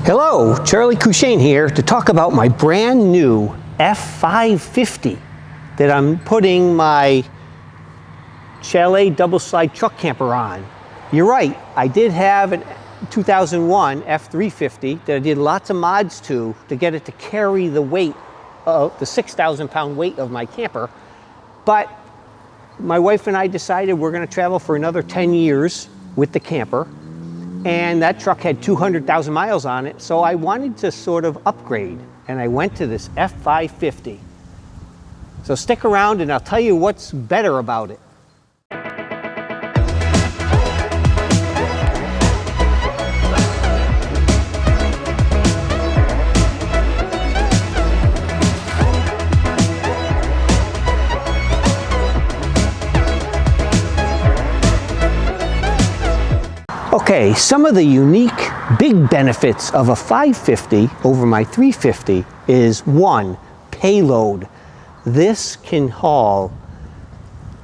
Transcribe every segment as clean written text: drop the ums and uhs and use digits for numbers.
Hello, Charlie Cushane here to talk about my brand new F550 that I'm putting my Chalet double slide truck camper on. You're right, I did have a 2001 F350 that I did lots of mods to get it to carry the weight of the 6,000 pound weight of my camper. But my wife and I decided we're going to travel for another 10 years with the camper. And that truck had 200,000 miles on it, so I wanted to sort of upgrade, and I went to this F550. So stick around and I'll tell you what's better about it. Okay, some of the unique big benefits of a 550 over my 350 is one, payload. This can haul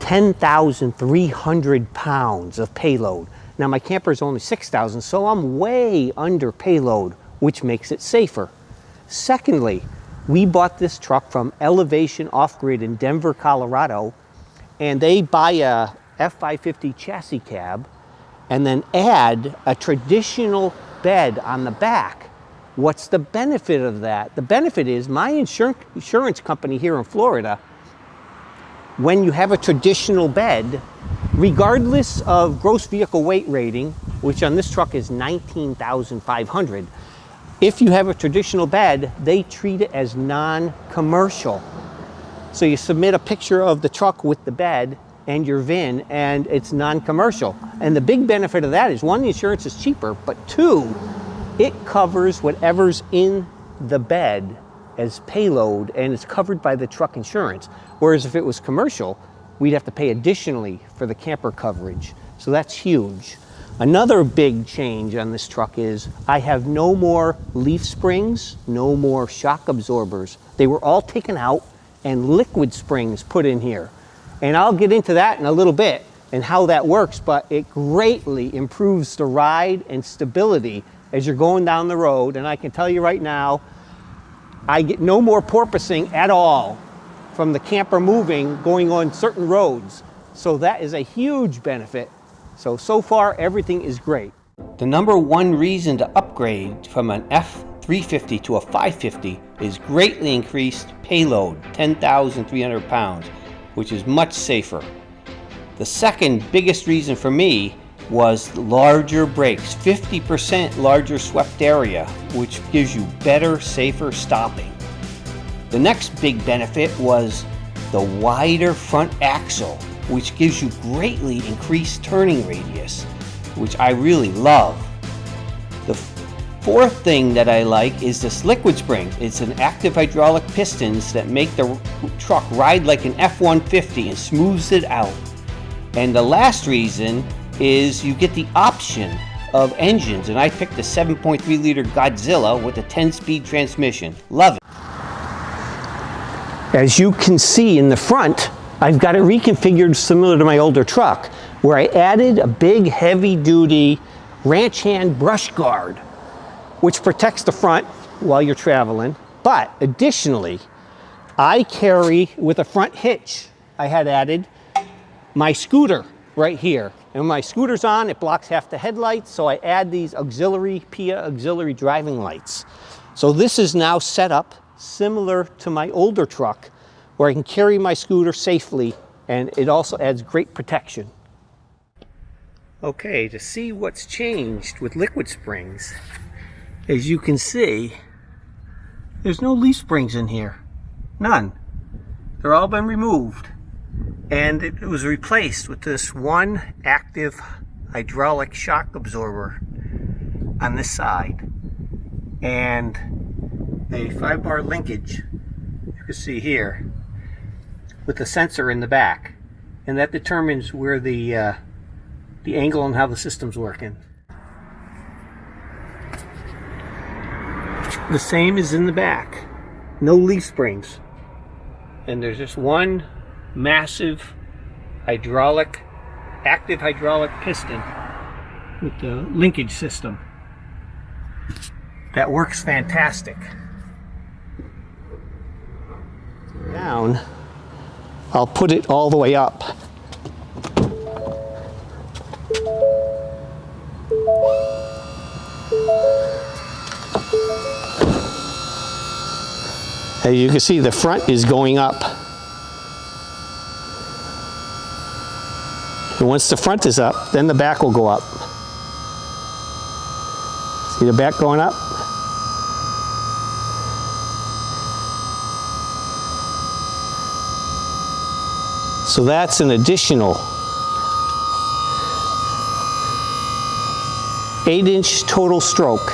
10,300 pounds of payload. Now my camper is only 6,000, so I'm way under payload, which makes it safer. Secondly, we bought this truck from Elevation Off-Grid in Denver, Colorado, and they buy a F550 chassis cab and then add a traditional bed on the back. What's the benefit of that? The benefit is my insurance company here in Florida, when you have a traditional bed, regardless of gross vehicle weight rating, which on this truck is 19,500, if you have a traditional bed, they treat it as non-commercial. So you submit a picture of the truck with the bed and your VIN, and it's non-commercial. And the big benefit of that is, one, the insurance is cheaper, but two, it covers whatever's in the bed as payload, and it's covered by the truck insurance. Whereas if it was commercial, we'd have to pay additionally for the camper coverage. So that's huge. Another big change on this truck is I have no more leaf springs, no more shock absorbers. They were all taken out and liquid springs put in here. And I'll get into that in a little bit and how that works, but it greatly improves the ride and stability as you're going down the road. And I can tell you right now, I get no more porpoising at all from the camper moving, going on certain roads. So that is a huge benefit. So far, everything is great. The number one reason to upgrade from an F350 to a 550 is greatly increased payload, 10,300 pounds. Which is much safer. The second biggest reason for me was larger brakes, 50% larger swept area, which gives you better, safer stopping. The next big benefit was the wider front axle, which gives you greatly increased turning radius, which I really love. The fourth thing that I like is this liquid spring. It's an active hydraulic pistons that make the truck ride like an F150 and smooths it out. And the last reason is you get the option of engines, and I picked a 7.3 liter Godzilla with a 10-speed transmission. Love it. As you can see in the front, I've got it reconfigured similar to my older truck, where I added a big heavy-duty ranch hand brush guard, which protects the front while you're traveling. But additionally, I carry with a front hitch, I had added my scooter right here. And when my scooter's on, it blocks half the headlights, so I add these PIA auxiliary driving lights. So this is now set up similar to my older truck, where I can carry my scooter safely, and it also adds great protection. Okay, to see what's changed with liquid springs, as you can see, there's no leaf springs in here. None. They're all been removed. And it was replaced with this one active hydraulic shock absorber on this side. And a 5-bar linkage, you can see here, with a sensor in the back. And that determines where the angle and how the system's working. The same is in the back. No leaf springs. And there's just one massive active hydraulic piston with the linkage system. that works fantastic. Down, I'll put it all the way up. As you can see, the front is going up. And once the front is up, then the back will go up. See the back going up? So that's an additional 8-inch total stroke.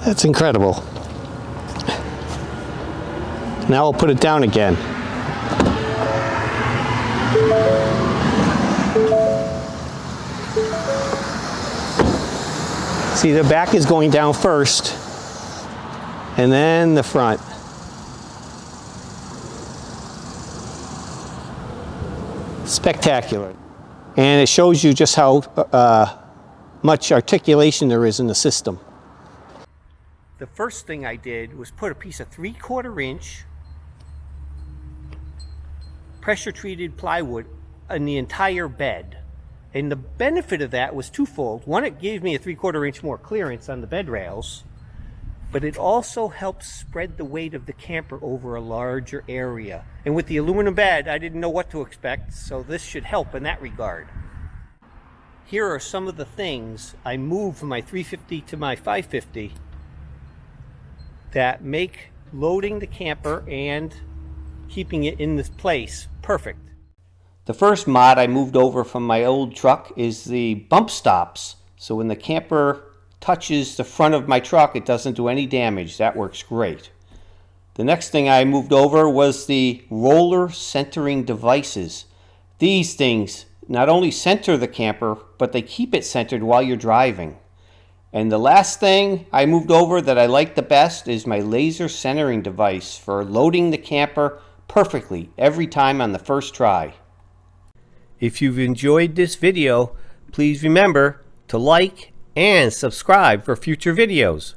That's incredible. Now I'll put it down again. See, the back is going down first, and then the front. Spectacular. And it shows you just how much articulation there is in the system. The first thing I did was put a piece of 3/4 inch pressure treated plywood in the entire bed. And the benefit of that was twofold. One, it gave me a 3/4 inch more clearance on the bed rails, but it also helps spread the weight of the camper over a larger area. And with the aluminum bed, I didn't know what to expect, so this should help in that regard. Here are some of the things I moved from my 350 to my 550 that make loading the camper and keeping it in this place perfect. The first mod I moved over from my old truck is the bump stops. So when the camper touches the front of my truck, it doesn't do any damage. That works great. The next thing I moved over was the roller centering devices. These things not only center the camper, but they keep it centered while you're driving. And the last thing I moved over that I like the best is my laser centering device for loading the camper perfectly every time on the first try. If you've enjoyed this video, please remember to like and subscribe for future videos.